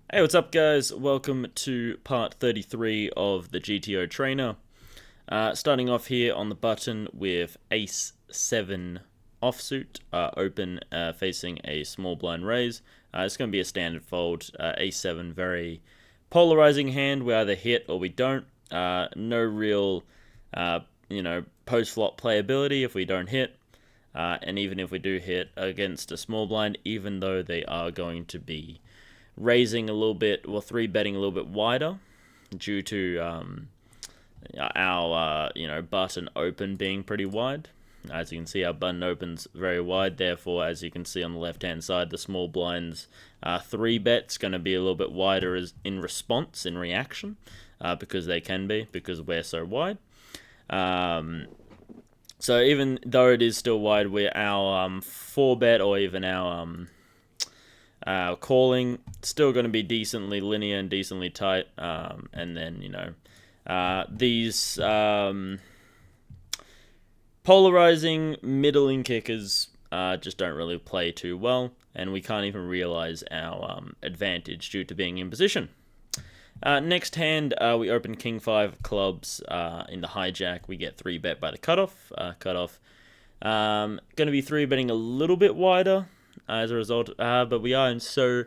Hey, what's up, guys? Welcome to part 33 of the GTO Trainer. Starting off here on the button with Ace 7 offsuit, open, facing a small blind raise. It's going to be a standard fold. Ace 7, very polarizing hand. We either hit or we don't. No real, post flop playability if we don't hit. And even if we do hit against a small blind, even though they are going to be raising a little bit, or three betting a little bit wider, due to our button open being pretty wide. As you can see, our button opens very wide. Therefore, as you can see on the left hand side, the small blinds three bet's going to be a little bit wider as in response, in reaction, because they can be, because we're so wide. So even though it is still wide, our four bet or even our calling still going to be decently linear and decently tight, and then these polarizing middling kickers just don't really play too well, and we can't even realize our advantage due to being in position. Next hand, we open King 5 clubs in the hijack. We get 3 bet by the cutoff. Going to be 3 betting a little bit wider as a result, but we are in so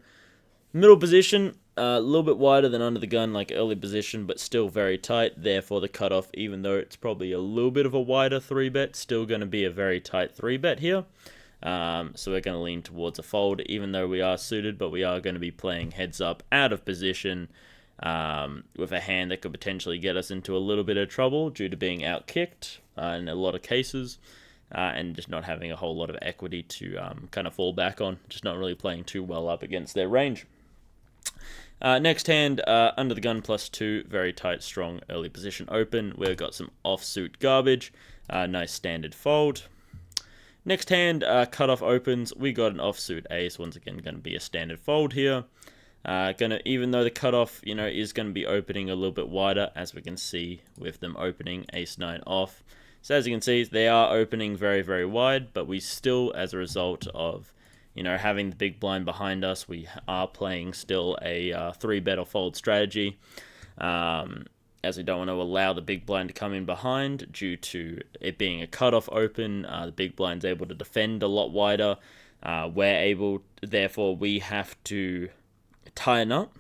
middle position, a little bit wider than under the gun, like early position, but still very tight. Therefore, the cutoff, even though it's probably a little bit of a wider 3 bet, still going to be a very tight 3 bet here. So we're going to lean towards a fold, even though we are suited, but we are going to be playing heads up out of position with a hand that could potentially get us into a little bit of trouble due to being outkicked in a lot of cases. And just not having a whole lot of equity to kind of fall back on. Just not really playing too well up against their range. Next hand, under the gun +2, very tight, strong, early position open. We've got some offsuit garbage. Nice standard fold. Next hand, cutoff opens. We got an offsuit ace. Once again, going to be a standard fold here. Even though the cutoff, is going to be opening a little bit wider, as we can see with them opening ace 9 off. So as you can see, they are opening very, very wide, but we still, as a result of, having the big blind behind us, we are playing still a 3 bet or fold strategy, as we don't want to allow the big blind to come in behind due to it being a cutoff open. The big blind's able to defend a lot wider. Therefore, we have to tighten up,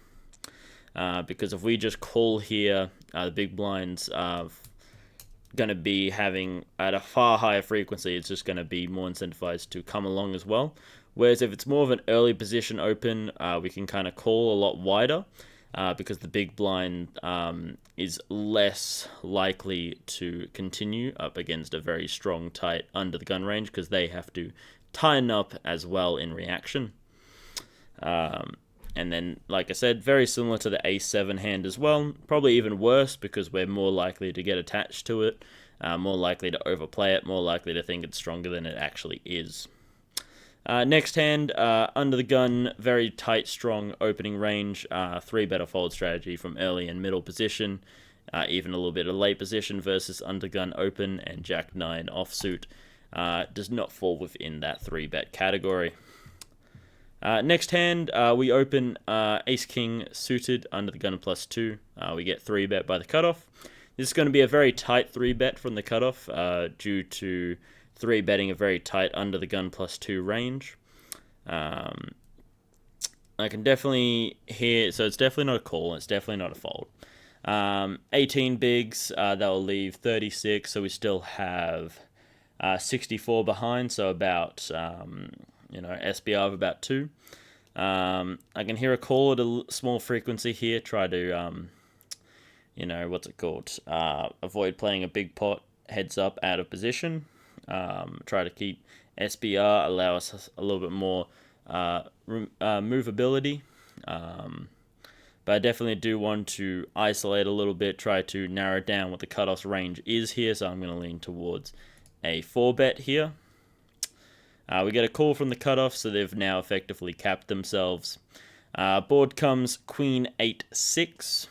because if we just call here, the big blind's going to be having at a far higher frequency. It's just going to be more incentivized to come along as well. Whereas if it's more of an early position open, we can kind of call a lot wider, because the big blind is less likely to continue up against a very strong, tight under the gun range, because they have to tighten up as well in reaction. And then, like I said, very similar to the ace-7 hand as well. Probably even worse, because we're more likely to get attached to it, more likely to overplay it, more likely to think it's stronger than it actually is. Next hand, under the gun, very tight, strong opening range, 3 bet or fold strategy from early and middle position, even a little bit of late position versus under gun open, and jack 9 offsuit does not fall within that 3 bet category. Next hand, we open ace-king suited under the gun +2. We get 3 bet by the cutoff. This is going to be a very tight 3 bet from the cutoff, due to 3 betting a very tight under the gun +2 range. I can definitely hear, so it's definitely not a call, it's definitely not a fold. 18 bigs, that will leave 36, so we still have 64 behind, so about SBR of about 2. I can hear a call at a small frequency here. Try to, avoid playing a big pot heads up out of position. Try to keep SBR, allow us a little bit more movability. But I definitely do want to isolate a little bit, try to narrow down what the cutoff range is here, so I'm going to lean towards a 4 bet here. We get a call from the cutoff, so they've now effectively capped themselves. Board comes Queen 8-6,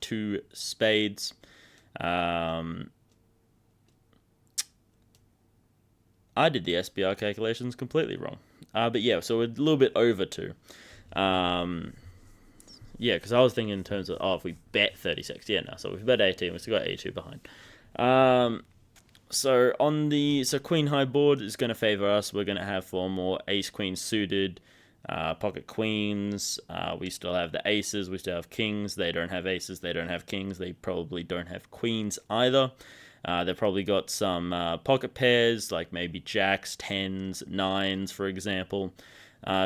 2 spades. I did the SBR calculations completely wrong. But yeah, so we're a little bit over 2. Yeah, because I was thinking in terms of, oh, if we bet 36. Yeah, no, so we've bet 18, we've still got 82 behind. So Queen High board is going to favor us. We're going to have 4 more Ace Queen suited, pocket queens. We still have the aces. We still have kings. They don't have aces. They don't have kings. They probably don't have queens either. They've probably got some pocket pairs, like maybe jacks, tens, nines, for example.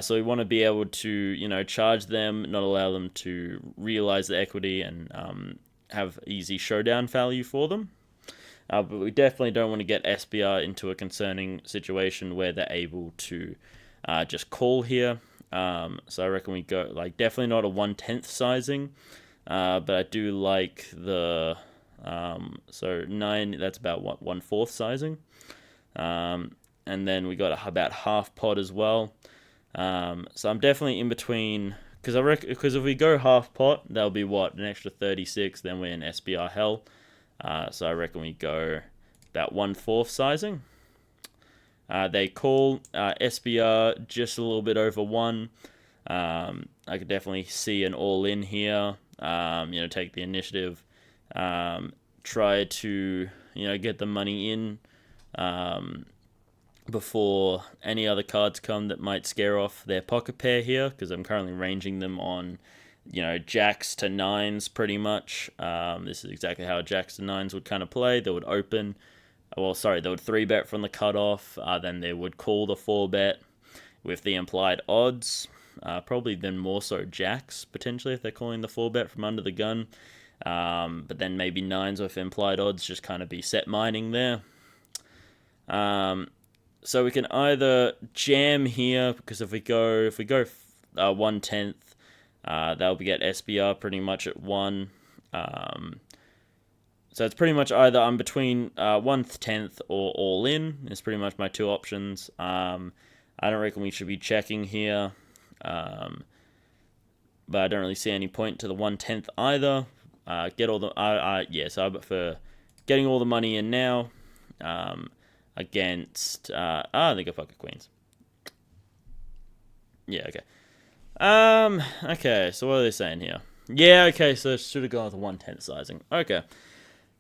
So we want to be able to, charge them, not allow them to realize the equity and have easy showdown value for them. But we definitely don't want to get SBR into a concerning situation where they're able to just call here. So I reckon we go, definitely not a 1/10 sizing, but I do like the, so 9, that's about 1/4 sizing. And then we got about half pot as well. So I'm definitely in between, because if we go half pot, that'll be an extra 36, then we're in SBR hell. So I reckon we go about 1/4 sizing. They call SBR just a little bit over 1. I could definitely see an all-in here. Take the initiative. Try to, get the money in before any other cards come that might scare off their pocket pair here, because I'm currently ranging them on jacks to nines pretty much. This is exactly how jacks to nines would kind of play. They would open, they would 3-bet from the cutoff, then they would call the 4-bet with the implied odds. Probably then more so jacks, potentially, if they're calling the 4-bet from under the gun. But then maybe nines with implied odds, just kind of be set mining there. So we can either jam here, because if we go 1/10, that'll get SBR pretty much at 1. So it's pretty much either I'm between 1/10 or all in. It's pretty much my 2 options. I don't reckon we should be checking here, but I don't really see any point to the 1/10 either. Get all the so I prefer getting all the money in now. Against I think I pocket queens. Yeah, okay. Okay, so what are they saying here? Yeah, okay, so should have gone with the 1/10 sizing. Okay.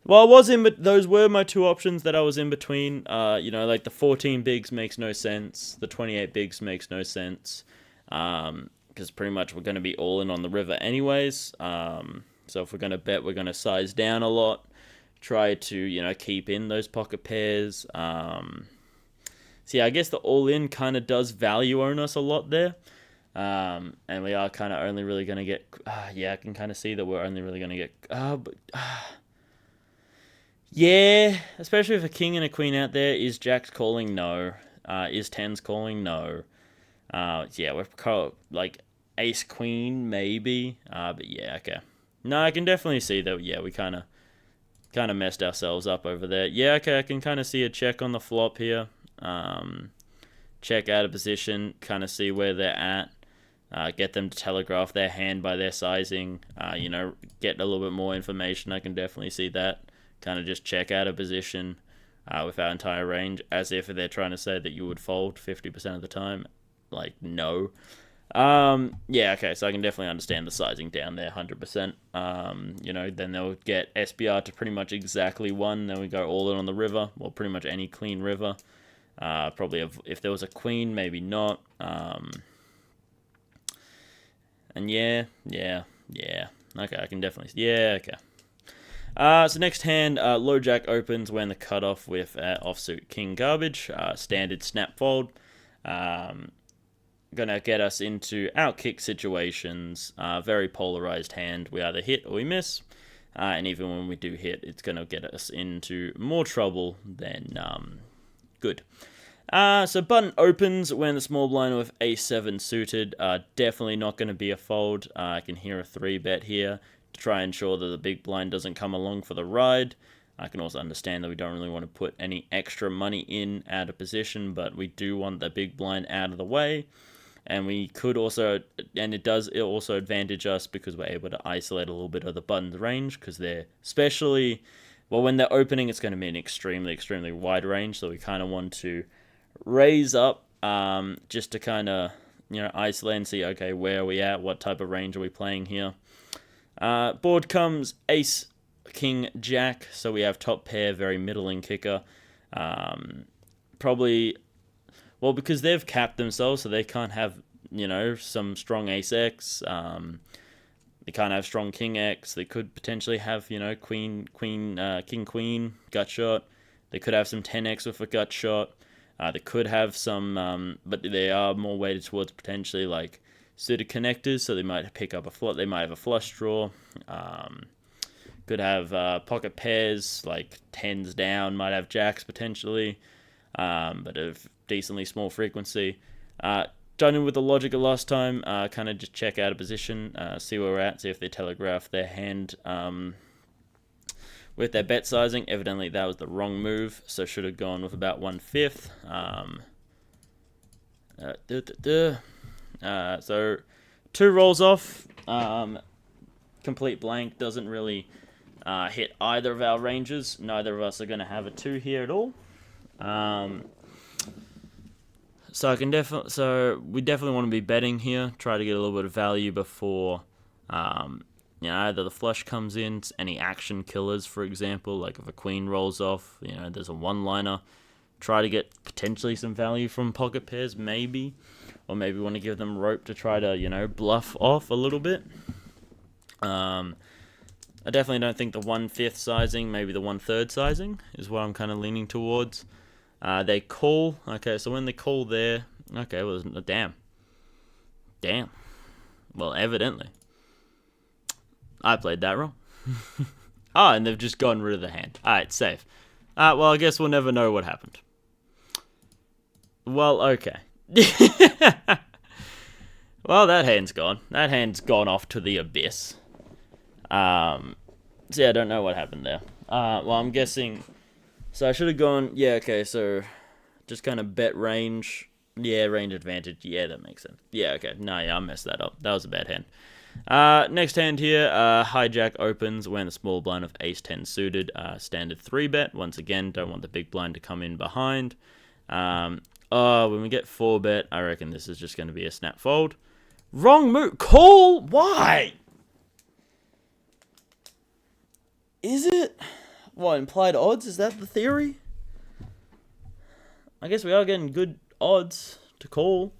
Well, those were my 2 options that I was in between. The 14 bigs makes no sense. The 28 bigs makes no sense. Because pretty much we're going to be all in on the river anyways. So if we're going to bet, we're going to size down a lot. Try to, keep in those pocket pairs. So yeah, I guess the all-in kind of does value own us a lot there. And we are kind of only really going to get... I can kind of see that we're only really going to get... yeah, especially with a king and a queen out there. Is jacks calling? No. Is tens calling? No. We're ace queen maybe. But yeah, okay. No, I can definitely see that. Yeah, we kind of messed ourselves up over there. Yeah, okay, I can kind of see a check on the flop here. Check out of position, kind of see where they're at. Get them to telegraph their hand by their sizing. Get a little bit more information. I can definitely see that. Kind of just check out of position with our entire range, as if they're trying to say that you would fold 50% of the time. No. Okay, so I can definitely understand the sizing down there, 100%. Then they'll get SBR to pretty much exactly 1. Then we go all in on the river, well, pretty much any clean river. Probably if there was a queen, maybe not. And yeah. Okay, I can definitely... Yeah, okay. So next hand, low jack opens when the cutoff with offsuit king garbage. Standard snap fold. Gonna get us into outkick situations. Very polarized hand. We either hit or we miss. And even when we do hit, it's gonna get us into more trouble than good. So button opens when the small blind with a7 suited. Definitely not going to be a fold. I can hear a 3-bet here to try and ensure that the big blind doesn't come along for the ride. I can also understand that we don't really want to put any extra money in out of position, but we do want the big blind out of the way. And we could also, and it also advantage us because we're able to isolate a little bit of the button's range, because they're especially, well, when they're opening, it's going to be an extremely, extremely wide range. So we kind of want to raise up just to kind of isolate and see, okay, where are we at? What type of range are we playing here? Board comes ace, king, jack. So we have top pair, very middling kicker. Probably, well, because they've capped themselves, so they can't have, some strong ace X. They can't have strong king X. They could potentially have, queen, king, queen, gut shot. They could have some 10X with a gut shot. They could have some, but they are more weighted towards potentially like suited connectors, so they might pick up they might have a flush draw. Could have pocket pairs like tens down, might have jacks potentially, but of decently small frequency. Done in with the logic of last time, kind of just check out a position, see where we're at, see if they telegraph their hand with their bet sizing. Evidently that was the wrong move, so should have gone with about 1/5. So 2 rolls off. Complete blank doesn't really hit either of our ranges. Neither of us are going to have a 2 here at all. So we definitely want to be betting here. Try to get a little bit of value before either the flush comes in, any action killers, for example, like if a queen rolls off, there's a one-liner. Try to get potentially some value from pocket pairs, maybe. Or maybe want to give them rope to try to, bluff off a little bit. I definitely don't think the 1/5 sizing, maybe the 1/3 sizing is what I'm kind of leaning towards. They call. Okay, so when they call there, okay, well, damn. Well, evidently. I played that wrong. And they've just gotten rid of the hand. Alright, safe. Well, I guess we'll never know what happened. Well, okay. Well, that hand's gone. That hand's gone off to the abyss. So yeah, I don't know what happened there. Well, I'm guessing... So I should have gone... Yeah, okay, so... Just kind of bet range. Yeah, range advantage. Yeah, that makes sense. Yeah, okay. No, yeah, I messed that up. That was a bad hand. Next hand here, hijack opens when a small blind of ace-10 suited, standard 3-bet. Once again, don't want the big blind to come in behind. When we get 4-bet, I reckon this is just going to be a snap fold. Wrong move. Call? Why? Is it? What, implied odds? Is that the theory? I guess we are getting good odds to call,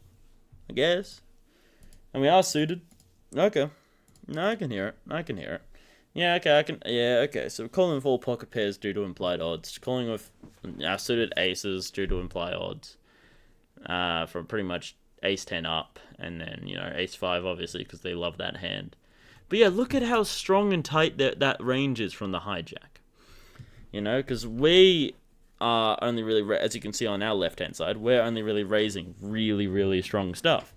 I guess. And we are suited. Okay. No, I can hear it. Yeah, okay, okay. So we're calling with all pocket pairs due to implied odds. Calling with suited aces due to implied odds. From pretty much ace-10 up. And then, ace-5 obviously because they love that hand. But yeah, look at how strong and tight that range is from the hijack. Because we are only really, as you can see on our left-hand side, we're only really raising really, really strong stuff.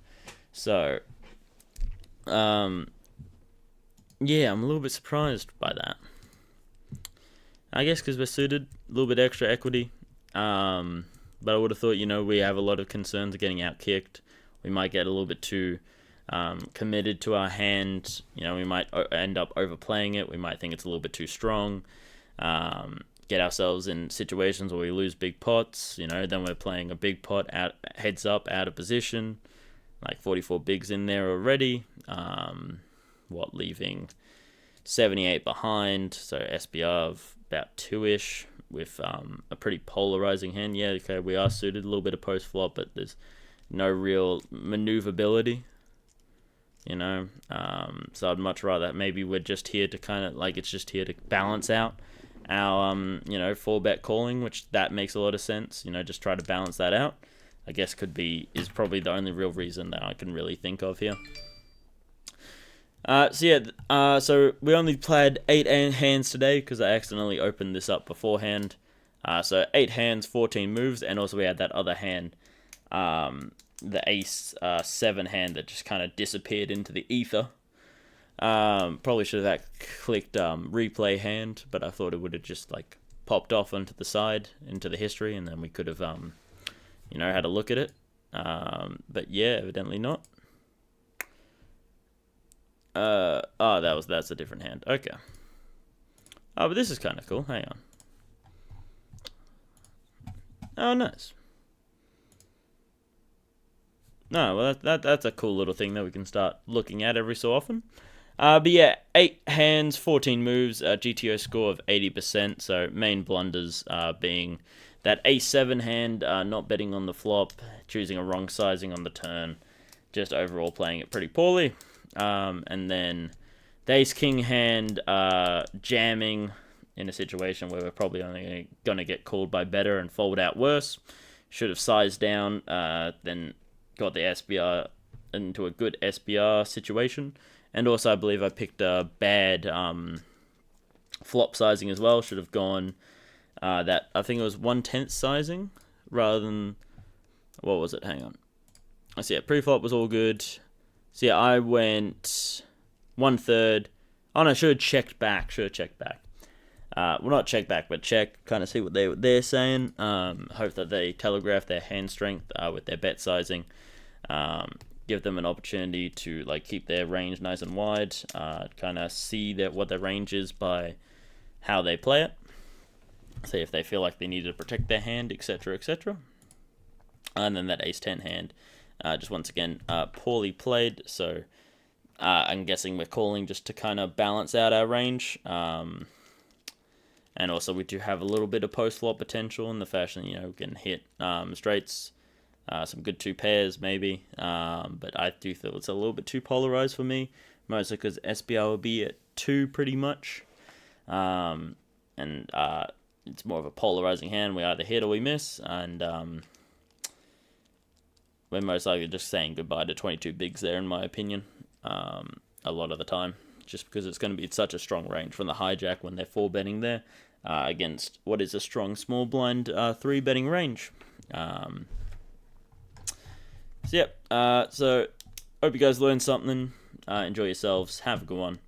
So... yeah, I'm a little bit surprised by that. I guess because we're suited, a little bit extra equity. But I would have thought, we have a lot of concerns of getting out-kicked. We might get a little bit too committed to our hand. We might end up overplaying it. We might think it's a little bit too strong. Get ourselves in situations where we lose big pots. Then we're playing a big pot out, heads up, out of position. Like 44 bigs in there already. Leaving 78 behind. So SBR of about 2-ish with a pretty polarizing hand. Yeah, okay, we are suited. A little bit of post flop, but there's no real maneuverability. So I'd much rather maybe we're just here to kind of it's just here to balance out our 4-bet calling, which that makes a lot of sense. Just try to balance that out. I guess is probably the only real reason that I can really think of here. So we only played 8 hands today because I accidentally opened this up beforehand. So 8 hands, 14 moves, and also we had that other hand, the ace 7 hand that just kind of disappeared into the ether. Probably should have clicked replay hand, but I thought it would have just popped off onto the side into the history, and then we could have had a look at it. But yeah, evidently not. That's a different hand. Okay. Oh, but this is kind of cool. Hang on. Oh, nice. No, well, that's a cool little thing that we can start looking at every so often. But yeah, 8 hands, 14 moves, GTO score of 80%. So main blunders being that A7 hand, not betting on the flop, choosing a wrong sizing on the turn, just overall playing it pretty poorly. And then the Ace-King hand, jamming in a situation where we're probably only going to get called by better and fold out worse. Should have sized down, then got the SBR into a good SBR situation. And also, I believe I picked a bad flop sizing as well. Should have gone that, I think it was 1/10 sizing rather than, what was it? Hang on. I see, yeah, pre-flop was all good. So yeah, I went 1/3. Oh no, should have checked back. Well, not check back, but check, kind of see what they're saying. Hope that they telegraph their hand strength with their bet sizing. Give them an opportunity to like keep their range nice and wide. Kind of see what their range is by how they play it. See if they feel like they need to protect their hand, etc., etc. And then that Ace-10 hand, just once again poorly played. So I'm guessing we're calling just to kind of balance out our range. And also we do have a little bit of post-flop potential in the fashion, we can hit straights, some good 2 pairs maybe, but I do feel it's a little bit too polarized for me, mostly because SBR will be at 2 pretty much, and it's more of a polarizing hand. We either hit or we miss, and we're most likely just saying goodbye to 22 bigs there, in my opinion, a lot of the time, just because it's going to be such a strong range from the hijack when they're 4-betting there, against what is a strong small blind 3-betting range. So yep, so hope you guys learned something, enjoy yourselves, have a good one,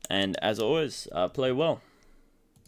and as always, play well.